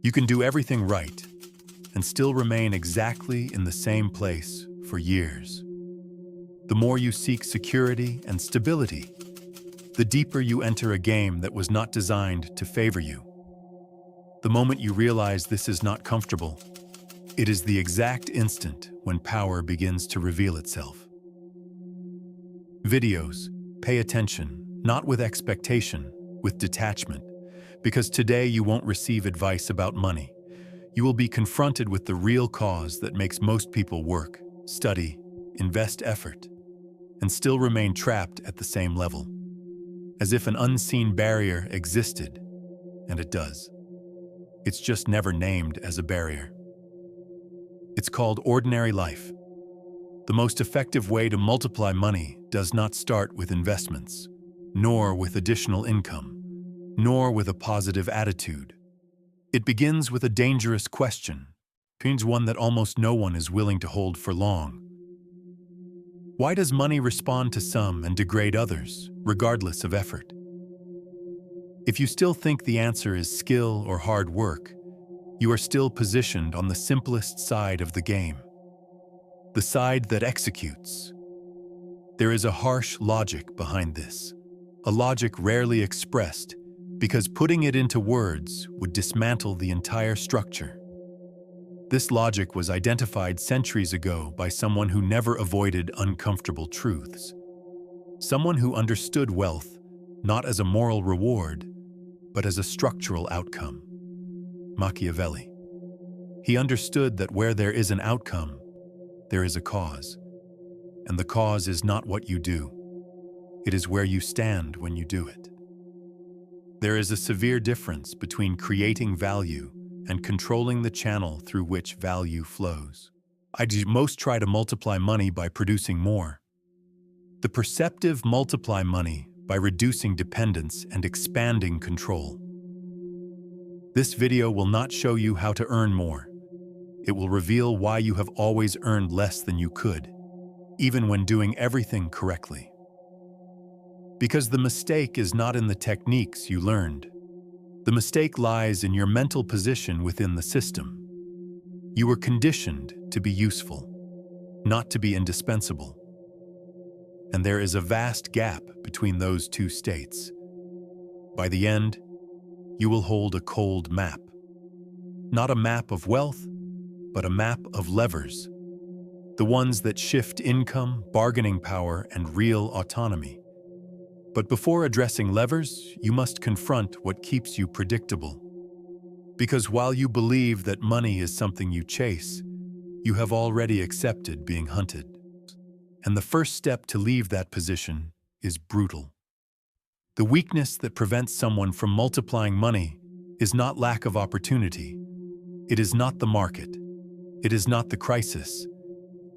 You can do everything right and still remain exactly in the same place for years. The more you seek security and stability, the deeper you enter a game that was not designed to favor you. The moment you realize this is not comfortable, it is the exact instant when power begins to reveal itself. Videos, pay attention, not with expectation, with detachment, because today you won't receive advice about money. You will be confronted with the real cause that makes most people work, study, invest effort, and still remain trapped at the same level. As if an unseen barrier existed, and it does. It's just never named as a barrier. It's called ordinary life. The most effective way to multiply money does not start with investments, nor with additional income, nor with a positive attitude. It begins with a dangerous question, one that almost no one is willing to hold for long. Why does money respond to some and degrade others, regardless of effort? If you still think the answer is skill or hard work, you are still positioned on the simplest side of the game, the side that executes. There is a harsh logic behind this, a logic rarely expressed because putting it into words would dismantle the entire structure. This logic was identified centuries ago by someone who never avoided uncomfortable truths. Someone who understood wealth not as a moral reward, but as a structural outcome. Machiavelli. He understood that where there is an outcome, there is a cause. And the cause is not what you do. It is where you stand when you do it. There is a severe difference between creating value and controlling the channel through which value flows. Most try to multiply money by producing more. The perceptive multiply money by reducing dependence and expanding control. This video will not show you how to earn more. It will reveal why you have always earned less than you could, even when doing everything correctly. Because the mistake is not in the techniques you learned. The mistake lies in your mental position within the system. You were conditioned to be useful, not to be indispensable. And there is a vast gap between those two states. By the end, you will hold a cold map. Not a map of wealth, but a map of levers. The ones that shift income, bargaining power, and real autonomy. But before addressing levers, you must confront what keeps you predictable. Because while you believe that money is something you chase, you have already accepted being hunted. And the first step to leave that position is brutal. The weakness that prevents someone from multiplying money is not lack of opportunity. It is not the market. It is not the crisis.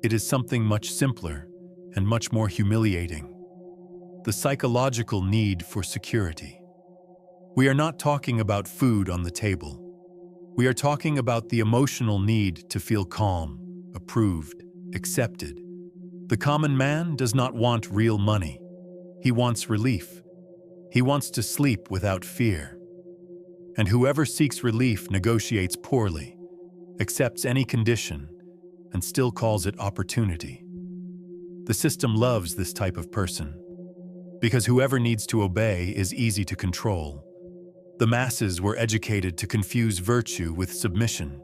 It is something much simpler and much more humiliating. The psychological need for security. We are not talking about food on the table. We are talking about the emotional need to feel calm, approved, accepted. The common man does not want real money. He wants relief. He wants to sleep without fear. And whoever seeks relief negotiates poorly, accepts any condition, and still calls it opportunity. The system loves this type of person. Because whoever needs to obey is easy to control. The masses were educated to confuse virtue with submission.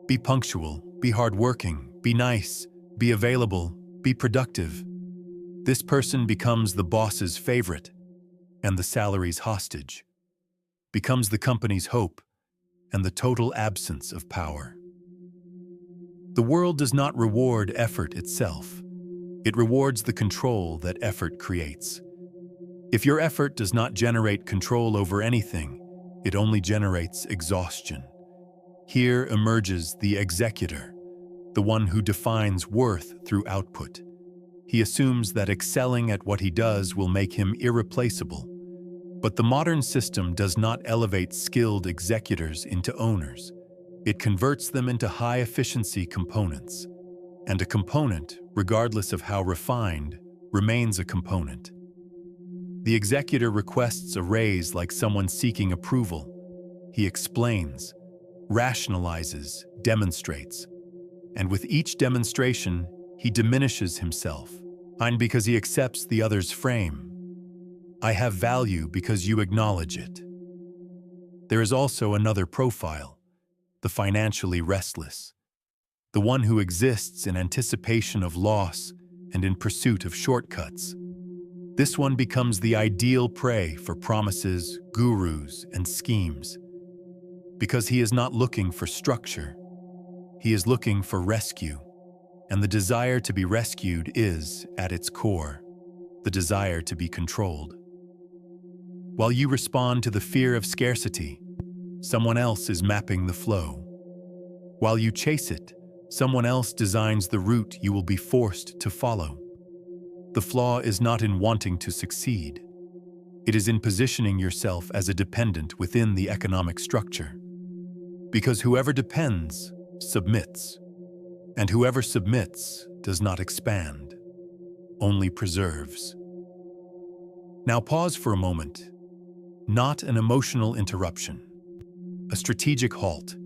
Be punctual, be hardworking, be nice, be available, be productive. This person becomes the boss's favorite and the salary's hostage, becomes the company's hope and the total absence of power. The world does not reward effort itself. It rewards the control that effort creates. If your effort does not generate control over anything, it only generates exhaustion. Here emerges the executor, the one who defines worth through output. He assumes that excelling at what he does will make him irreplaceable. But the modern system does not elevate skilled executors into owners. It converts them into high-efficiency components. And a component, regardless of how refined, remains a component. The executor requests a raise like someone seeking approval. He explains, rationalizes, demonstrates. And with each demonstration, he diminishes himself. I'm because he accepts the other's frame. I have value because you acknowledge it. There is also another profile, the financially restless, the one who exists in anticipation of loss and in pursuit of shortcuts. This one becomes the ideal prey for promises, gurus, and schemes, because he is not looking for structure. He is looking for rescue, and the desire to be rescued is, at its core, the desire to be controlled. While you respond to the fear of scarcity, someone else is mapping the flow. While you chase it, someone else designs the route you will be forced to follow. The flaw is not in wanting to succeed. It is in positioning yourself as a dependent within the economic structure. Because whoever depends, submits. And whoever submits does not expand, only preserves. Now pause for a moment. Not an emotional interruption. A strategic halt.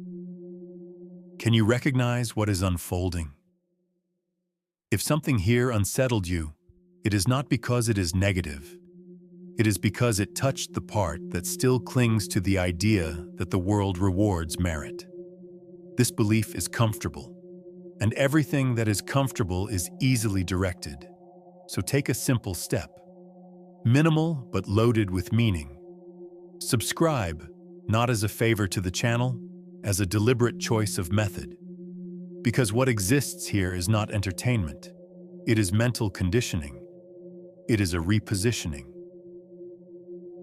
Can you recognize what is unfolding? If something here unsettled you, it is not because it is negative. It is because it touched the part that still clings to the idea that the world rewards merit. This belief is comfortable, and everything that is comfortable is easily directed. So take a simple step. Minimal but loaded with meaning. Subscribe, not as a favor to the channel, as a deliberate choice of method. Because what exists here is not entertainment. It is mental conditioning. It is a repositioning.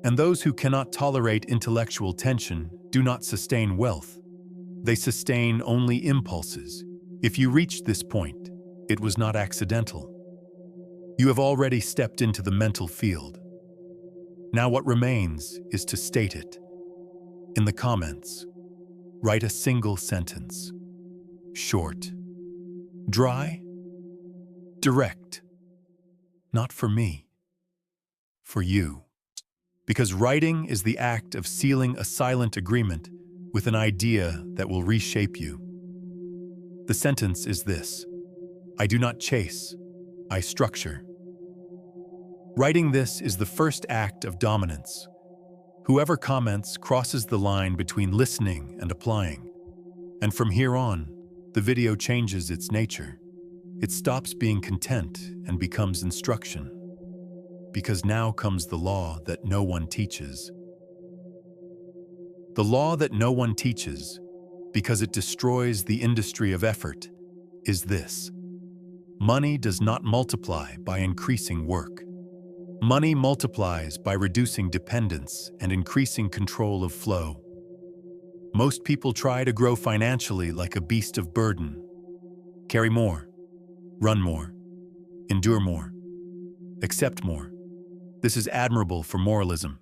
And those who cannot tolerate intellectual tension do not sustain wealth. They sustain only impulses. If you reached this point, it was not accidental. You have already stepped into the mental field. Now what remains is to state it. In the comments, write a single sentence. Short. Dry. Direct. Not for me. For you. Because writing is the act of sealing a silent agreement with an idea that will reshape you. The sentence is this: I do not chase, I structure. Writing this is the first act of dominance. Whoever comments crosses the line between listening and applying. And from here on, the video changes its nature. It stops being content and becomes instruction. Because now comes the law that no one teaches. The law that no one teaches, because it destroys the industry of effort, is this: money does not multiply by increasing work. Money multiplies by reducing dependence and increasing control of flow. Most people try to grow financially like a beast of burden. Carry more, run more, endure more, accept more. This is admirable for moralism.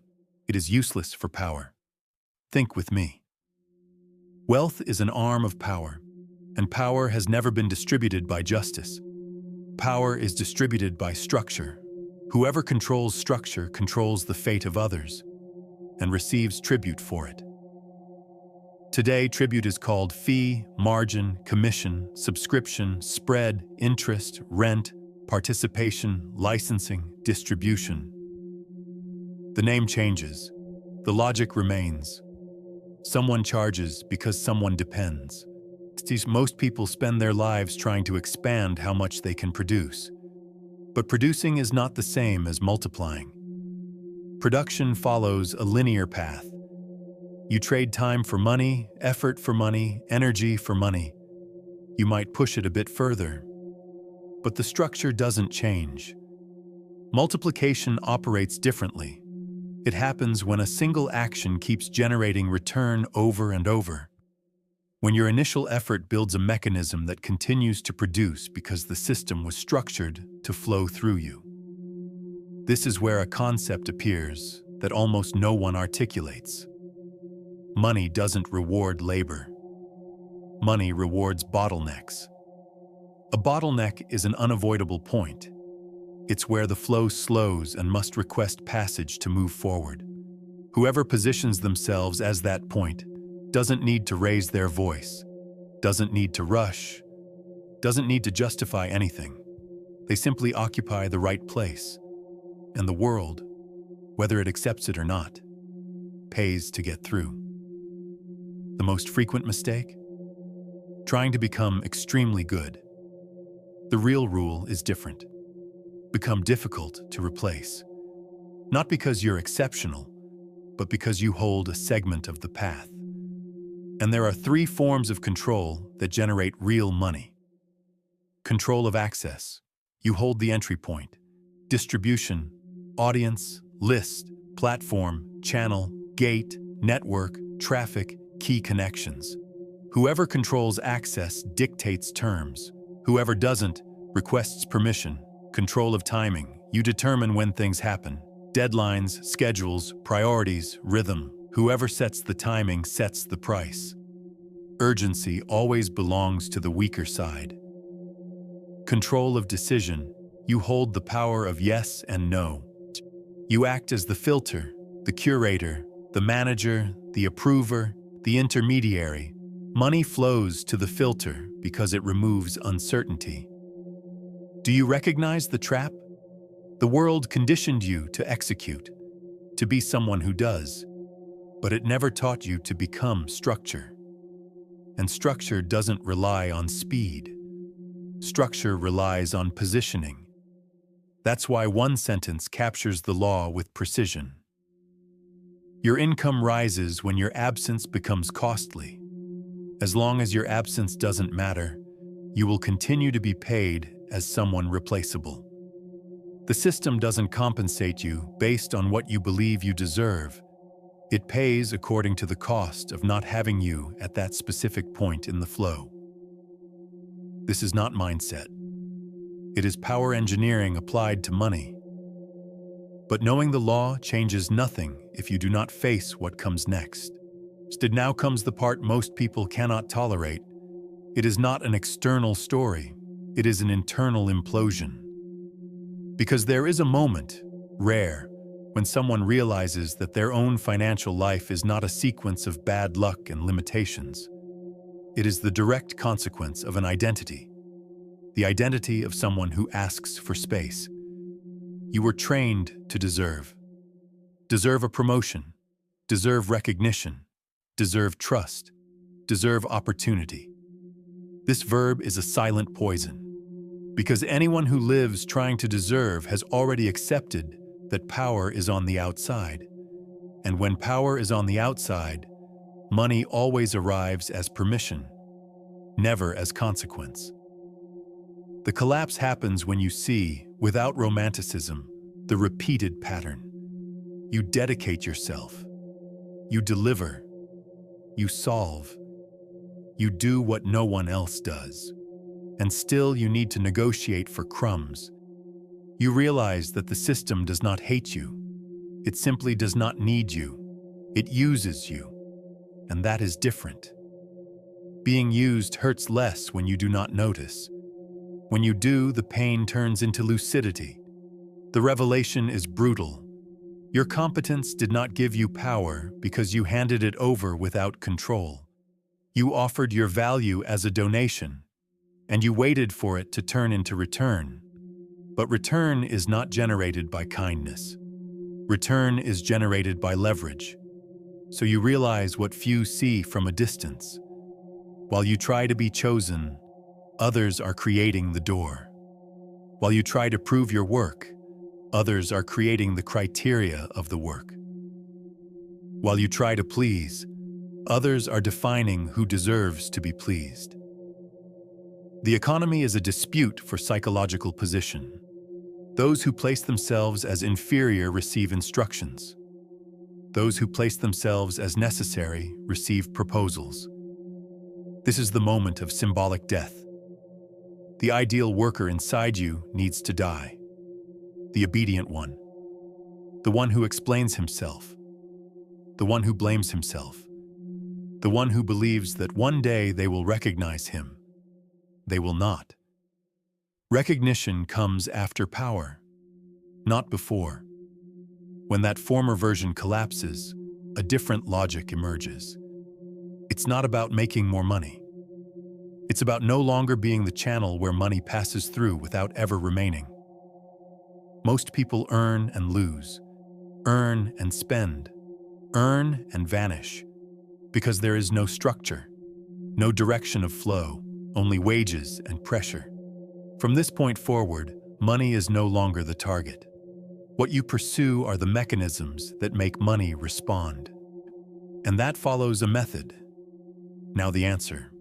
It is useless for power. Think with me. Wealth is an arm of power, and power has never been distributed by justice. Power is distributed by structure. Whoever controls structure controls the fate of others and receives tribute for it. Today, tribute is called fee, margin, commission, subscription, spread, interest, rent, participation, licensing, distribution. The name changes. The logic remains. Someone charges because someone depends. Most people spend their lives trying to expand how much they can produce. But producing is not the same as multiplying. Production follows a linear path. You trade time for money, effort for money, energy for money. You might push it a bit further. But the structure doesn't change. Multiplication operates differently. It happens when a single action keeps generating return over and over. When your initial effort builds a mechanism that continues to produce because the system was structured to flow through you. This is where a concept appears that almost no one articulates. Money doesn't reward labor. Money rewards bottlenecks. A bottleneck is an unavoidable point. It's where the flow slows and must request passage to move forward. Whoever positions themselves as that point doesn't need to raise their voice, doesn't need to rush, doesn't need to justify anything. They simply occupy the right place, and the world, whether it accepts it or not, pays to get through. The most frequent mistake? Trying to become extremely good. The real rule is different. Become difficult to replace. Not because you're exceptional, but because you hold a segment of the path. And there are 3 forms of control that generate real money. Control of access. You hold the entry point. Distribution, audience, list, platform, channel, gate, network, traffic, key connections. Whoever controls access dictates terms. Whoever doesn't requests permission. Control of timing. You determine when things happen. Deadlines, schedules, priorities, rhythm. Whoever sets the timing sets the price. Urgency always belongs to the weaker side. Control of decision. You hold the power of yes and no. You act as the filter, the curator, the manager, the approver, the intermediary. Money flows to the filter because it removes uncertainty. Do you recognize the trap? The world conditioned you to execute, to be someone who does, but it never taught you to become structure. And structure doesn't rely on speed. Structure relies on positioning. That's why one sentence captures the law with precision. Your income rises when your absence becomes costly. As long as your absence doesn't matter, you will continue to be paid as someone replaceable. The system doesn't compensate you based on what you believe you deserve. It pays according to the cost of not having you at that specific point in the flow. This is not mindset. It is power engineering applied to money. But knowing the law changes nothing if you do not face what comes next. Instead, now comes the part most people cannot tolerate. It is not an external story. It is an internal implosion. Because there is a moment, rare, when someone realizes that their own financial life is not a sequence of bad luck and limitations. It is the direct consequence of an identity. The identity of someone who asks for space. You were trained to deserve. Deserve a promotion. Deserve recognition. Deserve trust. Deserve opportunity. This verb is a silent poison. Because anyone who lives trying to deserve has already accepted that power is on the outside. And when power is on the outside, money always arrives as permission, never as consequence. The collapse happens when you see, without romanticism, the repeated pattern. You dedicate yourself. You deliver. You solve. You do what no one else does. And still you need to negotiate for crumbs. You realize that the system does not hate you. It simply does not need you. It uses you. And that is different. Being used hurts less when you do not notice. When you do, the pain turns into lucidity. The revelation is brutal. Your competence did not give you power because you handed it over without control. You offered your value as a donation, and you waited for it to turn into return. But return is not generated by kindness. Return is generated by leverage. So you realize what few see from a distance. While you try to be chosen, others are creating the door. While you try to prove your work, others are creating the criteria of the work. While you try to please, others are defining who deserves to be pleased. The economy is a dispute for psychological position. Those who place themselves as inferior receive instructions. Those who place themselves as necessary receive proposals. This is the moment of symbolic death. The ideal worker inside you needs to die. The obedient one. The one who explains himself. The one who blames himself. The one who believes that one day they will recognize him. They will not. Recognition comes after power, not before. When that former version collapses, a different logic emerges. It's not about making more money. It's about no longer being the channel where money passes through without ever remaining. Most people earn and lose, earn and spend, earn and vanish, because there is no structure, no direction of flow, only wages and pressure. From this point forward, money is no longer the target. What you pursue are the mechanisms that make money respond. And that follows a method. Now the answer.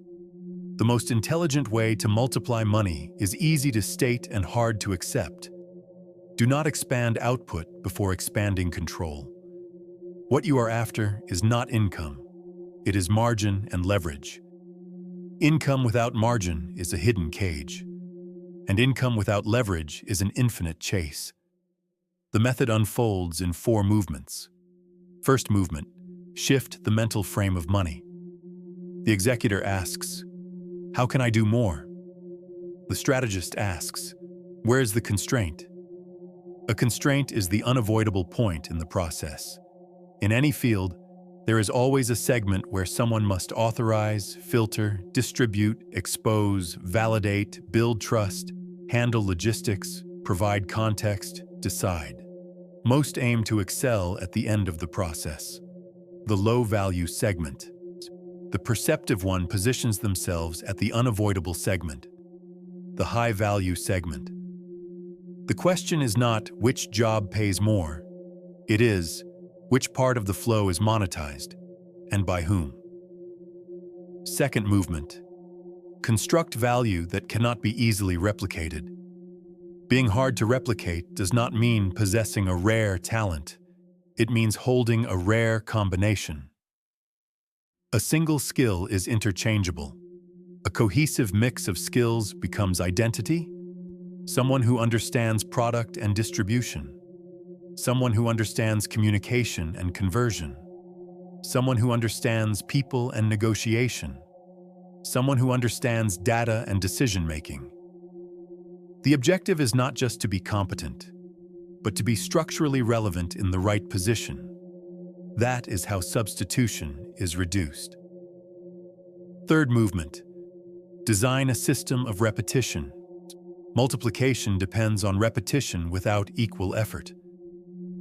The most intelligent way to multiply money is easy to state and hard to accept. Do not expand output before expanding control. What you are after is not income. It is margin and leverage. Income without margin is a hidden cage, and income without leverage is an infinite chase. The method unfolds in 4 movements. First movement, shift the mental frame of money. The executor asks, "How can I do more?" The strategist asks, "Where is the constraint?" A constraint is the unavoidable point in the process. In any field, there is always a segment where someone must authorize, filter, distribute, expose, validate, build trust, handle logistics, provide context, decide. Most aim to excel at the end of the process. The low-value segment. The perceptive one positions themselves at the unavoidable segment, the high-value segment. The question is not which job pays more. It is which part of the flow is monetized and by whom. Second movement, construct value that cannot be easily replicated. Being hard to replicate does not mean possessing a rare talent. It means holding a rare combination. A single skill is interchangeable. A cohesive mix of skills becomes identity. Someone who understands product and distribution. Someone who understands communication and conversion. Someone who understands people and negotiation. Someone who understands data and decision-making. The objective is not just to be competent, but to be structurally relevant in the right position. That is how substitution is reduced. Third movement, design a system of repetition. Multiplication depends on repetition without equal effort.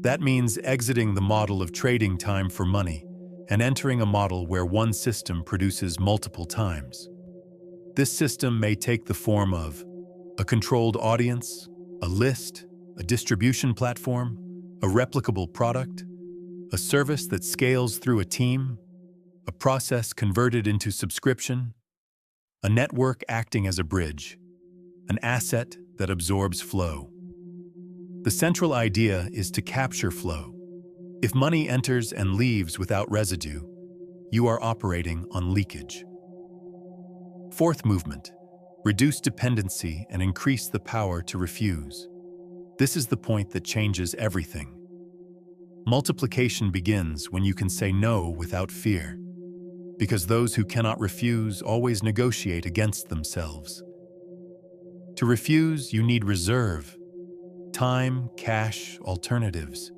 That means exiting the model of trading time for money and entering a model where one system produces multiple times. This system may take the form of a controlled audience, a list, a distribution platform, a replicable product, a service that scales through a team, a process converted into subscription, a network acting as a bridge, an asset that absorbs flow. The central idea is to capture flow. If money enters and leaves without residue, you are operating on leakage. Fourth movement, reduce dependency and increase the power to refuse. This is the point that changes everything. Multiplication begins when you can say no without fear, because those who cannot refuse always negotiate against themselves. To refuse, you need reserve, time, cash, alternatives.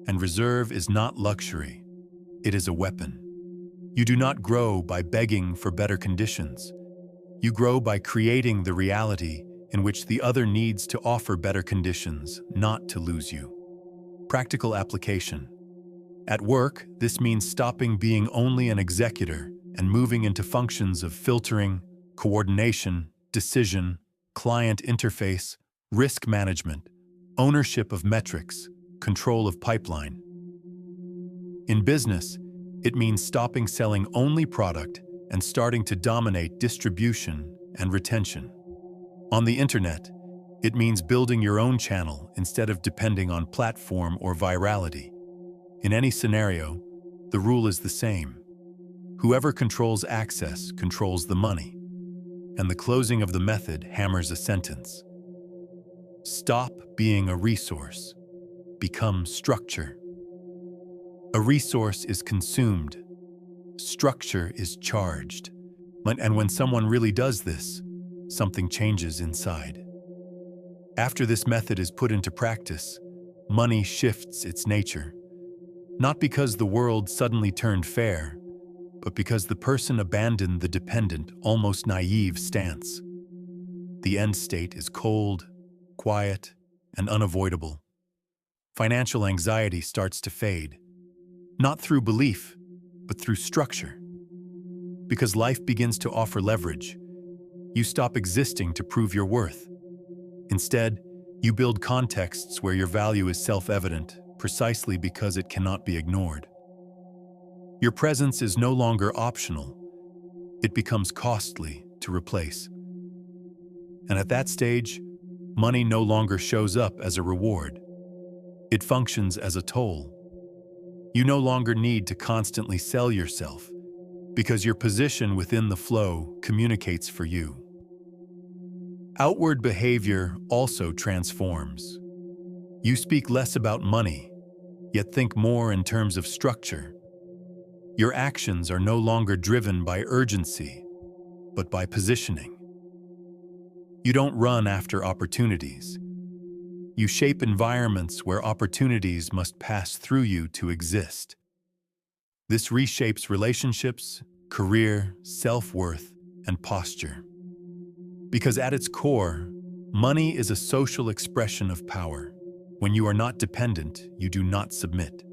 And reserve is not luxury, it is a weapon. You do not grow by begging for better conditions. You grow by creating the reality in which the other needs to offer better conditions, not to lose you. Practical application. At work, this means stopping being only an executor and moving into functions of filtering, coordination, decision, client interface, risk management, ownership of metrics, control of pipeline. In business, it means stopping selling only product and starting to dominate distribution and retention. On the internet, it means building your own channel instead of depending on platform or virality. In any scenario, the rule is the same. Whoever controls access controls the money, and the closing of the method hammers a sentence. Stop being a resource. Become structure. A resource is consumed. Structure is charged. And when someone really does this, something changes inside. After this method is put into practice, money shifts its nature. Not because the world suddenly turned fair, but because the person abandoned the dependent, almost naive stance. The end state is cold, quiet, and unavoidable. Financial anxiety starts to fade, not through belief, but through structure. Because life begins to offer leverage, you stop existing to prove your worth. Instead, you build contexts where your value is self-evident, precisely because it cannot be ignored. Your presence is no longer optional. It becomes costly to replace. And at that stage, money no longer shows up as a reward. It functions as a toll. You no longer need to constantly sell yourself, because your position within the flow communicates for you. Outward behavior also transforms. You speak less about money, yet think more in terms of structure. Your actions are no longer driven by urgency, but by positioning. You don't run after opportunities. You shape environments where opportunities must pass through you to exist. This reshapes relationships, career, self-worth, and posture. Because at its core, money is a social expression of power. When you are not dependent, you do not submit.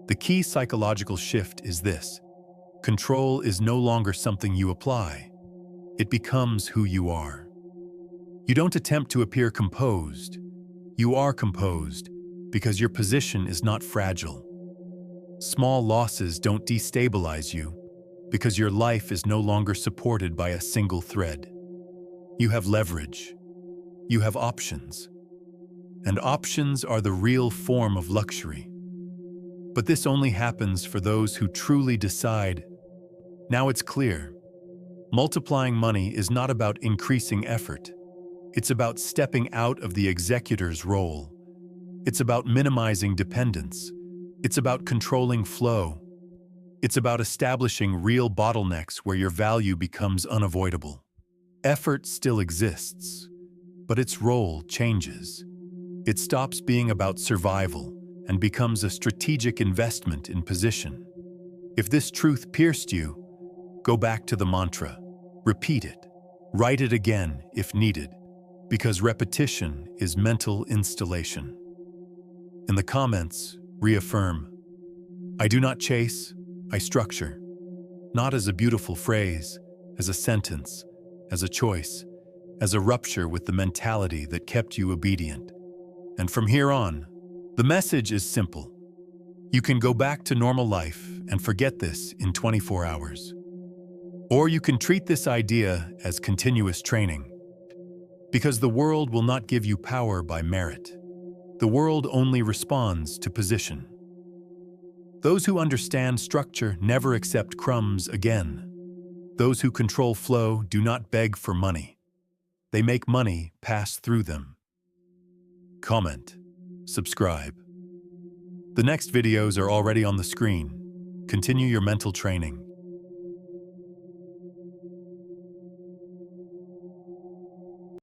The key psychological shift is this: control is no longer something you apply. It becomes who you are. You don't attempt to appear composed. You are composed because your position is not fragile. Small losses don't destabilize you because your life is no longer supported by a single thread. You have leverage. You have options. And options are the real form of luxury. But this only happens for those who truly decide. Now it's clear. Multiplying money is not about increasing effort. It's about stepping out of the executor's role. It's about minimizing dependence. It's about controlling flow. It's about establishing real bottlenecks where your value becomes unavoidable. Effort still exists, but its role changes. It stops being about survival and becomes a strategic investment in position. If this truth pierced you, go back to the mantra. Repeat it. Write it again if needed, because repetition is mental installation. In the comments, reaffirm, I do not chase, I structure. Not as a beautiful phrase, as a sentence, as a choice, as a rupture with the mentality that kept you obedient. And from here on, the message is simple. You can go back to normal life and forget this in 24 hours. Or you can treat this idea as continuous training. Because the world will not give you power by merit. The world only responds to position. Those who understand structure never accept crumbs again. Those who control flow do not beg for money. They make money pass through them. Comment. Subscribe. The next videos are already on the screen. Continue your mental training.